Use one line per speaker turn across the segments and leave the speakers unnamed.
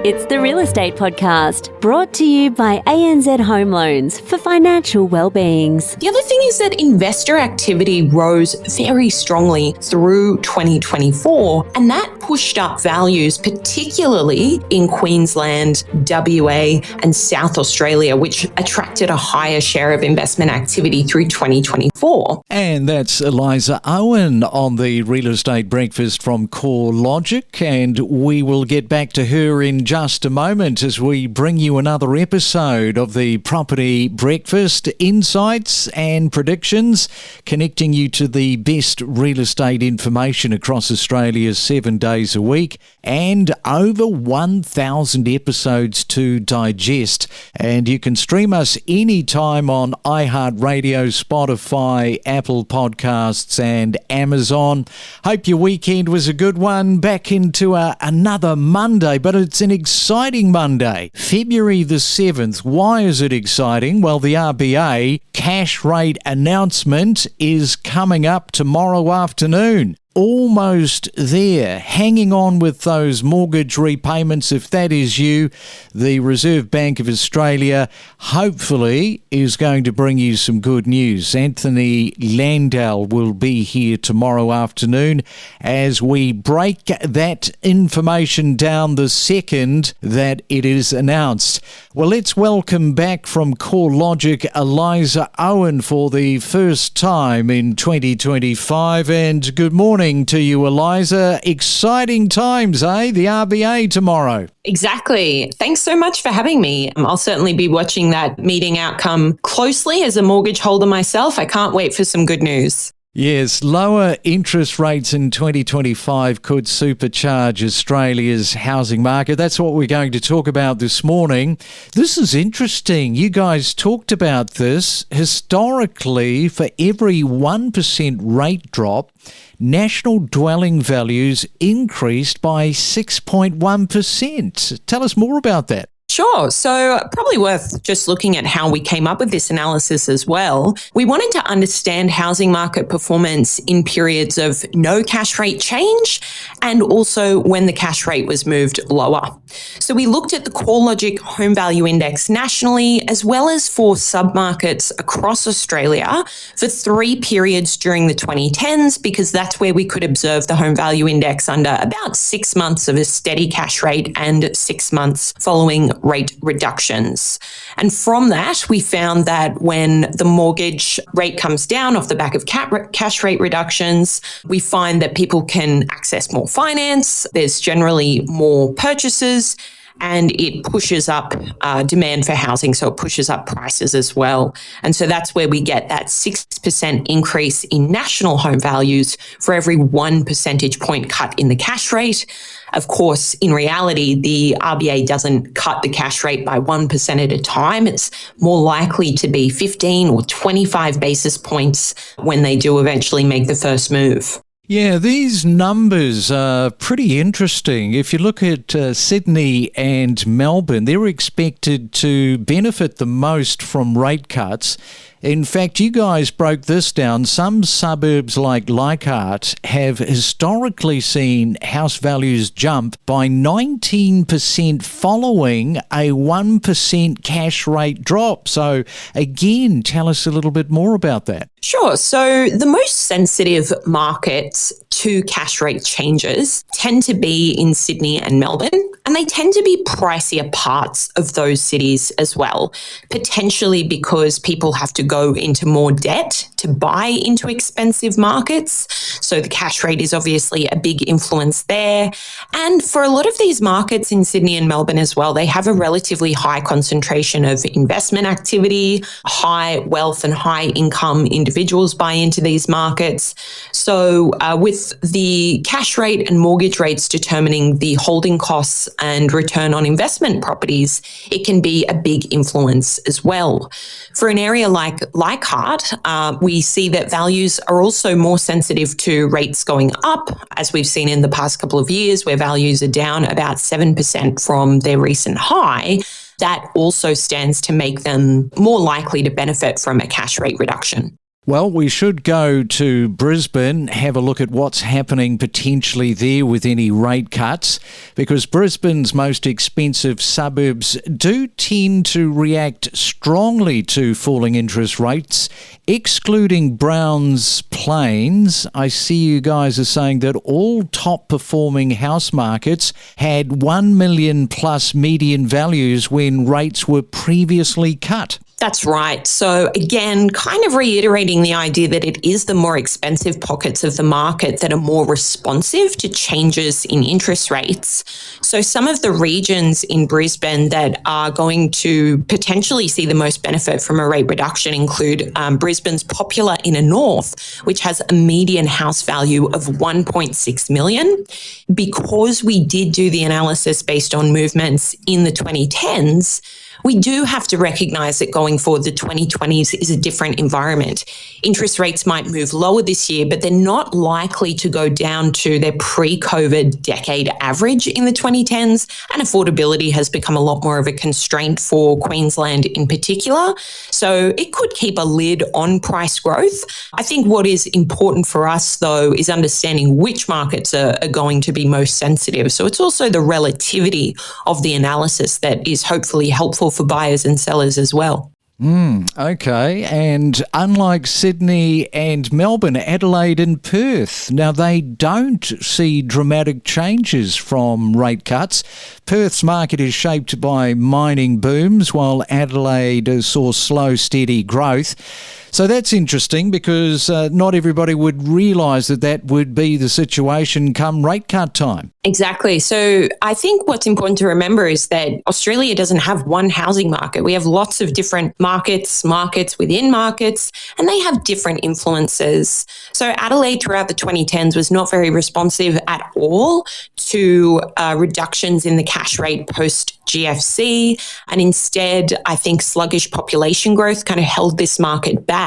It's the Real Estate Podcast, brought to you by ANZ Home Loans for financial well-beings.
The other thing is that investor activity rose very strongly through 2024, and that pushed up values, particularly in Queensland, WA and South Australia, which attracted a higher share of investment activity through 2024.
And that's Eliza Owen on the Real Estate Breakfast from CoreLogic, and we will get back to her in just a moment as we bring you another episode of the Property Breakfast, insights and predictions, connecting you to the best real estate information across Australia 7 days a week, and over 1,000 episodes to digest. And you can stream us anytime on iHeartRadio, Spotify, Apple Podcasts and Amazon. Hope your weekend was a good one. Back into another Monday, but it's an exciting Monday. February the 7th. Why is it exciting? Well, the RBA cash rate announcement is coming up tomorrow afternoon. Almost there, hanging on with those mortgage repayments. If that is you, the Reserve Bank of Australia hopefully is going to bring you some good news. Anthony Landau will be here tomorrow afternoon as we break that information down the second that it is announced. Well, let's welcome back from CoreLogic Eliza Owen for the first time in 2025. And good morning to you, Eliza. Exciting times, eh? The RBA tomorrow.
Exactly. Thanks so much for having me. I'll certainly be watching that meeting outcome closely as a mortgage holder myself. I can't wait for some good news.
Yes, lower interest rates in 2025 could supercharge Australia's housing market. That's what we're going to talk about this morning. This is interesting. You guys talked about this. Historically, for every 1% rate drop, national dwelling values increased by 6.1%. Tell us more about that.
Sure. So probably worth just looking at how we came up with this analysis as well. We wanted to understand housing market performance in periods of no cash rate change and also when the cash rate was moved lower. So we looked at the CoreLogic Home Value Index nationally as well as for submarkets across Australia for 3 periods during the 2010s because that's where we could observe the Home Value Index under about 6 months of a steady cash rate and 6 months following rate reductions. And from that, we found that when the mortgage rate comes down off the back of cash rate reductions, we find that people can access more finance, there's generally more purchases, and it pushes up demand for housing, so it pushes up prices as well. And so that's where we get that 6% increase in national home values for every 1 percentage point cut in the cash rate. Of course, in reality, the RBA doesn't cut the cash rate by 1% at a time. It's more likely to be 15 or 25 basis points when they do eventually make the first move.
Yeah, these numbers are pretty interesting. If you look at Sydney and Melbourne, they're expected to benefit the most from rate cuts. In fact, you guys broke this down. Some suburbs like Leichhardt have historically seen house values jump by 19% following a 1% cash rate drop. So again, tell us a little bit more about that.
Sure. So the most sensitive markets to cash rate changes tend to be in Sydney and Melbourne, and they tend to be pricier parts of those cities as well, potentially because people have to go into more debt to buy into expensive markets. So the cash rate is obviously a big influence there. And for a lot of these markets in Sydney and Melbourne as well, they have a relatively high concentration of investment activity, high wealth and high income individuals buy into these markets. So with the cash rate and mortgage rates determining the holding costs and return on investment properties, it can be a big influence as well. For an area like Leichhardt, we see that values are also more sensitive to rates going up, as we've seen in the past couple of years, where values are down about 7% from their recent high. That also stands to make them more likely to benefit from a cash rate reduction.
Well, we should go to Brisbane, have a look at what's happening potentially there with any rate cuts, because Brisbane's most expensive suburbs do tend to react strongly to falling interest rates, excluding Browns Plains. I see you guys are saying that all top-performing house markets had 1 million plus median values when rates were previously cut.
That's right. So again, kind of reiterating the idea that it is the more expensive pockets of the market that are more responsive to changes in interest rates. So some of the regions in Brisbane that are going to potentially see the most benefit from a rate reduction include Brisbane's popular inner north, which has a median house value of 1.6 million. Because we did do the analysis based on movements in the 2010s, we do have to recognise that going forward, the 2020s is a different environment. Interest rates might move lower this year, but they're not likely to go down to their pre-COVID decade average in the 2010s, and affordability has become a lot more of a constraint for Queensland in particular. So it could keep a lid on price growth. I think what is important for us, though, is understanding which markets are going to be most sensitive. So it's also the relativity of the analysis that is hopefully helpful for buyers and sellers as well.
Okay, and unlike Sydney and Melbourne, Adelaide and Perth, now they don't see dramatic changes from rate cuts. Perth's market is shaped by mining booms, while Adelaide saw slow, steady growth. So that's interesting because not everybody would realise that that would be the situation come rate cut time.
Exactly. So I think what's important to remember is that Australia doesn't have one housing market. We have lots of different markets within markets, and they have different influences. So Adelaide throughout the 2010s was not very responsive at all to reductions in the cash rate post GFC. And instead, I think sluggish population growth kind of held this market back.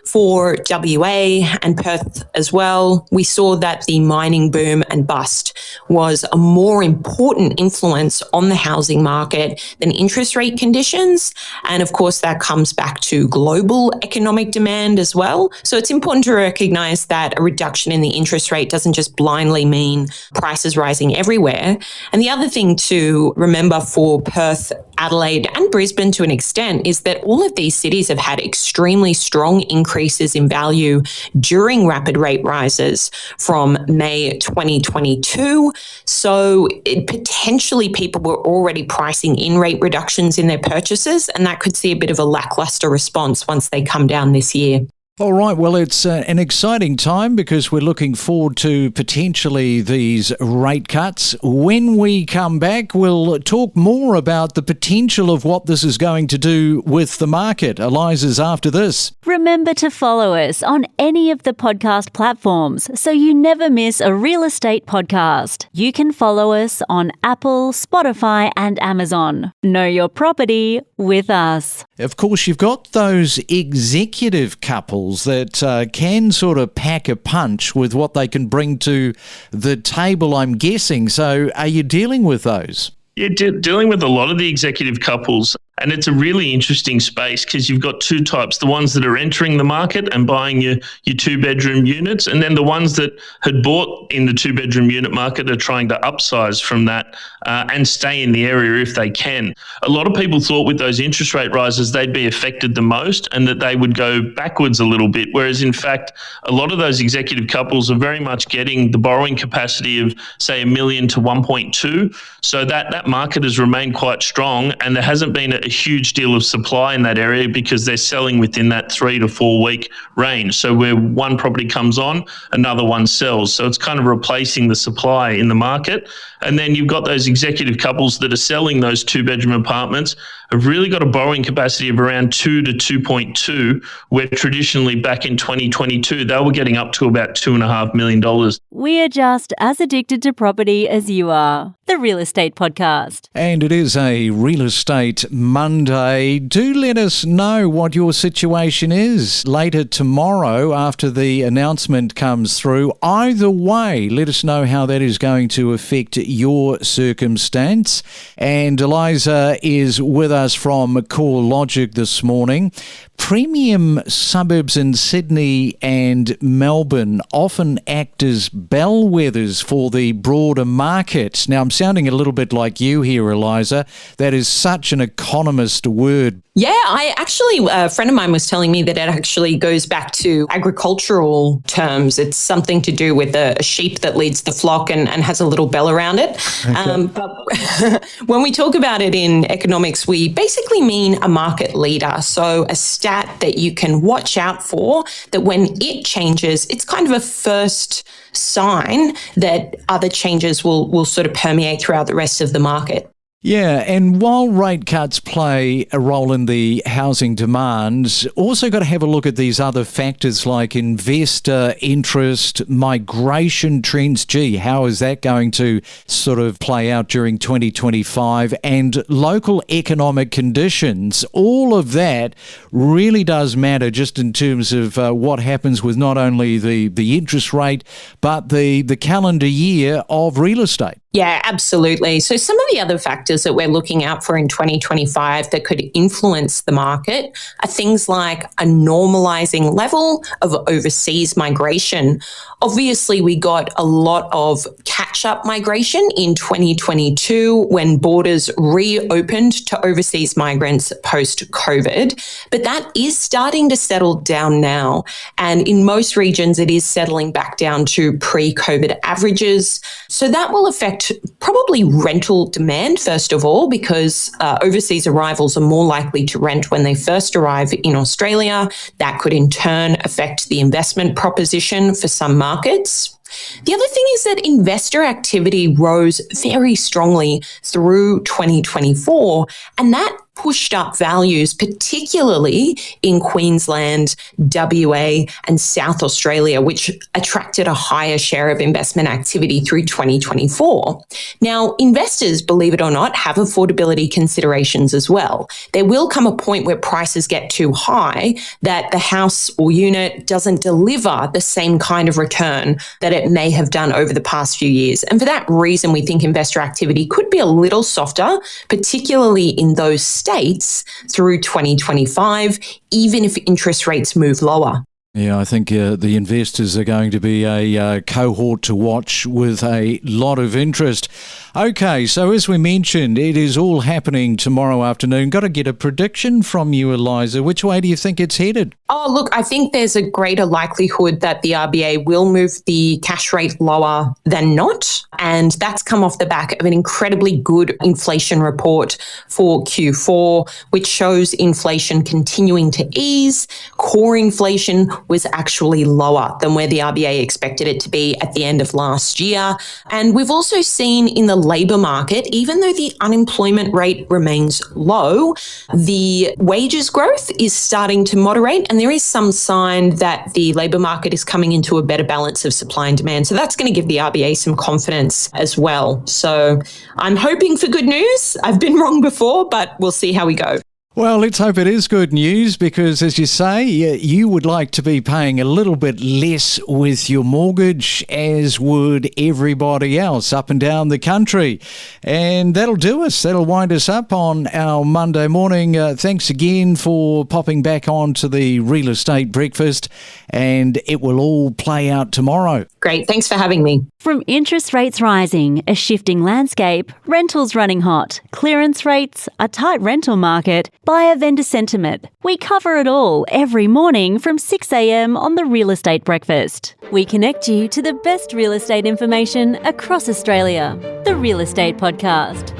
For WA and Perth as well, we saw that the mining boom and bust was a more important influence on the housing market than interest rate conditions. And of course, that comes back to global economic demand as well. So it's important to recognize that a reduction in the interest rate doesn't just blindly mean prices rising everywhere. And the other thing to remember for Perth, Adelaide and Brisbane to an extent is that all of these cities have had extremely strong increases in value during rapid rate rises from May 2022. So potentially people were already pricing in rate reductions in their purchases, and that could see a bit of a lackluster response once they come down this year.
All right, well, it's an exciting time because we're looking forward to potentially these rate cuts. When we come back, we'll talk more about the potential of what this is going to do with the market. Eliza's after this.
Remember to follow us on any of the podcast platforms so you never miss a real estate podcast. You can follow us on Apple, Spotify and Amazon. Know your property with us.
Of course, you've got those executive couples that can sort of pack a punch with what they can bring to the table, I'm guessing. So are you dealing with those?
Yeah, dealing with a lot of the executive couples. And it's a really interesting space because you've got two types, the ones that are entering the market and buying your two-bedroom units, and then the ones that had bought in the two-bedroom unit market are trying to upsize from that and stay in the area if they can. A lot of people thought with those interest rate rises they'd be affected the most and that they would go backwards a little bit, whereas in fact a lot of those executive couples are very much getting the borrowing capacity of, say, 1 million to 1.2. So that market has remained quite strong, and there hasn't been a huge deal of supply in that area because they're selling within that 3 to 4 week range. So where one property comes on, another one sells. So it's kind of replacing the supply in the market. And then you've got those executive couples that are selling those two-bedroom apartments have really got a borrowing capacity of around 2 to 2.2, where traditionally back in 2022, they were getting up to about $2.5 million.
We are just as addicted to property as you are. The Real Estate Podcast.
And it is a real estate Monday. Do let us know what your situation is later tomorrow after the announcement comes through. Either way, let us know how that is going to affect your circumstance. And Eliza is with us from CoreLogic this morning. Premium suburbs in Sydney and Melbourne often act as bellwethers for the broader market. Now, I'm sounding a little bit like you here, Eliza. That is such an economist word.
Yeah, a friend of mine was telling me that it actually goes back to agricultural terms. It's something to do with a sheep that leads the flock and has a little bell around it. Okay. But when we talk about it in economics, we basically mean a market leader. So a stat that you can watch out for, that when it changes, it's kind of a first sign that other changes will sort of permeate throughout the rest of the market.
Yeah, and while rate cuts play a role in the housing demand, also got to have a look at these other factors like investor interest, migration trends. Gee, how is that going to sort of play out during 2025? And local economic conditions. All of that really does matter just in terms of what happens with not only the interest rate, but the calendar year of real estate.
Yeah, absolutely. So some of the other factors that we're looking out for in 2025 that could influence the market are things like a normalizing level of overseas migration. Obviously, we got a lot of catch-up migration in 2022 when borders reopened to overseas migrants post-COVID, but that is starting to settle down now. And in most regions, it is settling back down to pre-COVID averages. So that will affect probably rental demand, first of all, because overseas arrivals are more likely to rent when they first arrive in Australia. That could in turn affect the investment proposition for some markets. The other thing is that investor activity rose very strongly through 2024, and that pushed up values, particularly in Queensland, WA, and South Australia, which attracted a higher share of investment activity through 2024. Now, investors, believe it or not, have affordability considerations as well. There will come a point where prices get too high that the house or unit doesn't deliver the same kind of return that it may have done over the past few years. And for that reason, we think investor activity could be a little softer, particularly in those states through 2025, even if interest rates move lower.
Yeah, I think the investors are going to be a cohort to watch with a lot of interest. Okay, so as we mentioned, it is all happening tomorrow afternoon. Got to get a prediction from you, Eliza. Which way do you think it's headed?
Oh, look, I think there's a greater likelihood that the RBA will move the cash rate lower than not. And that's come off the back of an incredibly good inflation report for Q4, which shows inflation continuing to ease. Core inflation was actually lower than where the RBA expected it to be at the end of last year. And we've also seen in the labour market, even though the unemployment rate remains low, the wages growth is starting to moderate, and there is some sign that the labour market is coming into a better balance of supply and demand. So that's going to give the RBA some confidence as well. So I'm hoping for good news. I've been wrong before, but we'll see how we go.
Well, let's hope it is good news because, as you say, you would like to be paying a little bit less with your mortgage, as would everybody else up and down the country. And that'll do us. That'll wind us up on our Monday morning. Thanks again for popping back on to the Real Estate Breakfast, and it will all play out tomorrow.
Great. Thanks for having me.
From interest rates rising, a shifting landscape, rentals running hot, clearance rates, a tight rental market, buyer-vendor sentiment. We cover it all every morning from 6 a.m. on the Real Estate Breakfast. We connect you to the best real estate information across Australia. The Real Estate Podcast.